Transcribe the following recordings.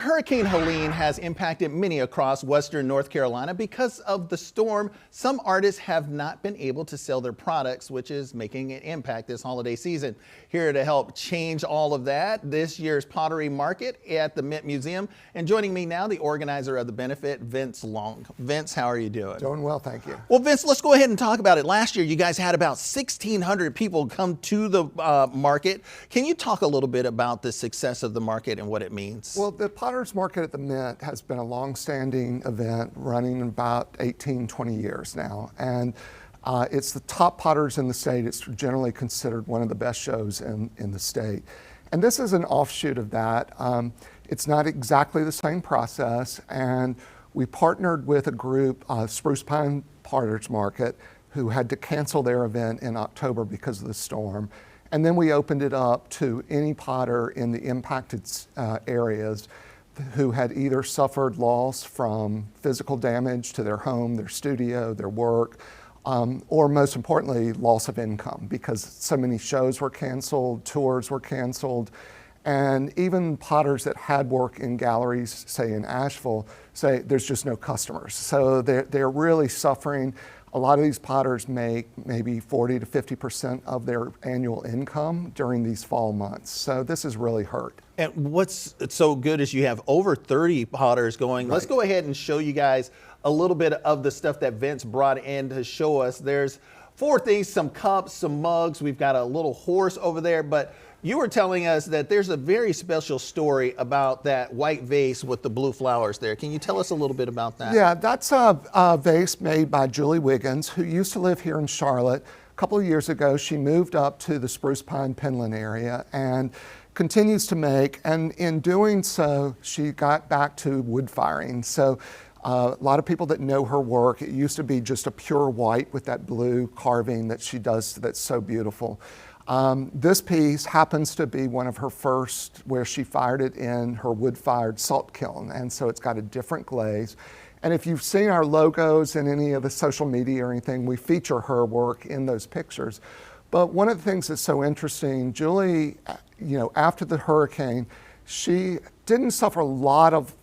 Hurricane Helene has impacted many across western North Carolina. Because of the storm, some artists have not been able to sell their products, which is making an impact this holiday season. Here to help change all of that, this year's Pottery Market at the Mint Museum. And joining me now, the organizer of the benefit, Vince Long. Vince, how are you doing? Doing well, thank you. Well, Vince, let's go ahead and talk about it. Last year, you guys had about 1,600 people come to the market. Can you talk a little bit about the success of the market and what it means? Well, the Potter's Market at the Mint has been a long-standing event running about 18, 20 years now. And it's the top potters in the state. It's generally considered one of the best shows in the state. And this is an offshoot of that. It's not exactly the same process. And we partnered with a group, Spruce Pine Potter's Market, who had to cancel their event in October because of the storm. And then we opened it up to any potter in the impacted areas who had either suffered loss from physical damage to their home, their studio, their work, or most importantly, loss of income because so many shows were canceled, tours were canceled, and even potters that had work in galleries, say in Asheville, say there's just no customers. So they're really suffering. A lot of these potters make maybe 40 to 50% of their annual income during these fall months. So this has really hurt. And what's so good is you have over 30 potters going. Right. Let's go ahead and show you guys a little bit of the stuff that Vince brought in to show us. There's 4 things, some cups, some mugs. We've got a little horse over there, but you were telling us that there's a very special story about that white vase with the blue flowers there. Can you tell us a little bit about that? Yeah, that's a vase made by Julie Wiggins, who used to live here in Charlotte. A couple of years ago, she moved up to the Spruce Pine Penland area and continues to make, and in doing so, she got back to wood firing. So a lot of people that know her work, it used to be just a pure white with that blue carving that she does that's so beautiful. This piece happens to be one of her first where she fired it in her wood-fired salt kiln, and so it's got a different glaze. And if you've seen our logos in any of the social media or anything, we feature her work in those pictures. But one of the things that's so interesting, Julie, after the hurricane, she didn't suffer a lot of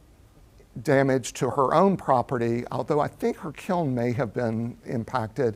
damage to her own property, although I think her kiln may have been impacted.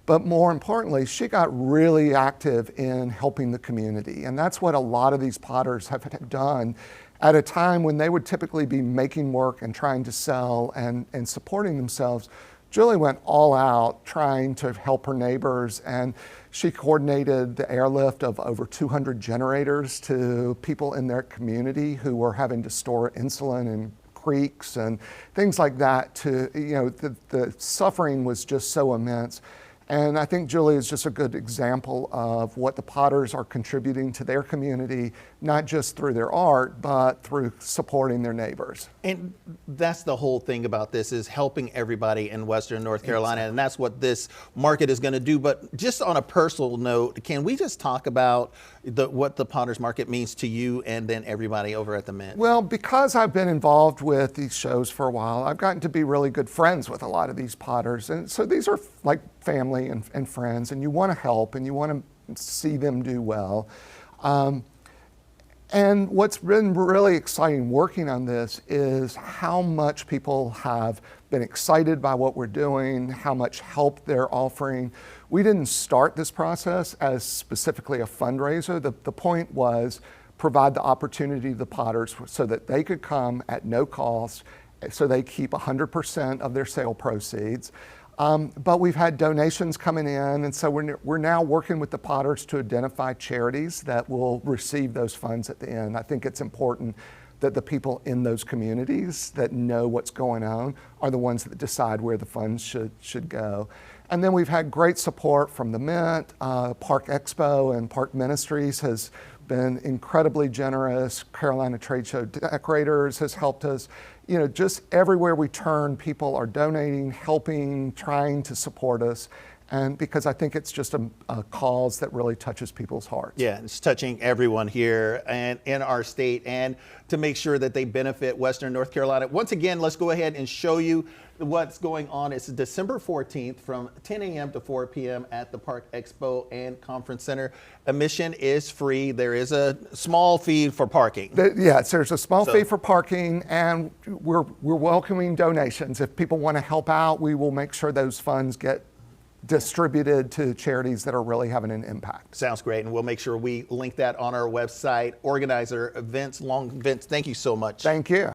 But more importantly, she got really active in helping the community. And that's what a lot of these potters have done at a time when they would typically be making work and trying to sell and supporting themselves. Julie went all out trying to help her neighbors, and she coordinated the airlift of over 200 generators to people in their community who were having to store insulin in creeks and things like that. The suffering was just so immense. And I think Julie is just a good example of what the potters are contributing to their community, not just through their art, but through supporting their neighbors. And that's the whole thing about this, is helping everybody in Western North Carolina. Exactly. And that's what this market is going to do. But just on a personal note, can we just talk about what the Potter's Market means to you and then everybody over at the Mint? Well, because I've been involved with these shows for a while, I've gotten to be really good friends with a lot of these potters. And so these are like family and friends, and you want to help and you want to see them do well. And what's been really exciting working on this is how much people have been excited by what we're doing, how much help they're offering. We didn't start this process as specifically a fundraiser. The point was provide the opportunity to the potters so that they could come at no cost, so they keep 100% of their sale proceeds. But we've had donations coming in, and so we're now working with the potters to identify charities that will receive those funds at the end. I think it's important that the people in those communities that know what's going on are the ones that decide where the funds should go. And then we've had great support from the Mint. Park Expo and Park Ministries has been incredibly generous. Carolina Trade Show Decorators has helped us. Just everywhere we turn, people are donating, helping, trying to support us. and because I think it's just a cause that really touches people's hearts. Yeah, it's touching everyone here and in our state, and to make sure that they benefit Western North Carolina. Once again, let's go ahead and show you what's going on. It's December 14th from 10 a.m. to 4 p.m. at the Park Expo and Conference Center. Admission is free. There is a small fee for parking. Yes, there's a small fee for parking, and we're welcoming donations. If people want to help out, we will make sure those funds get distributed to charities that are really having an impact. Sounds great, and we'll make sure we link that on our website. Organizer Vince Long. Vince, thank you so much. Thank you.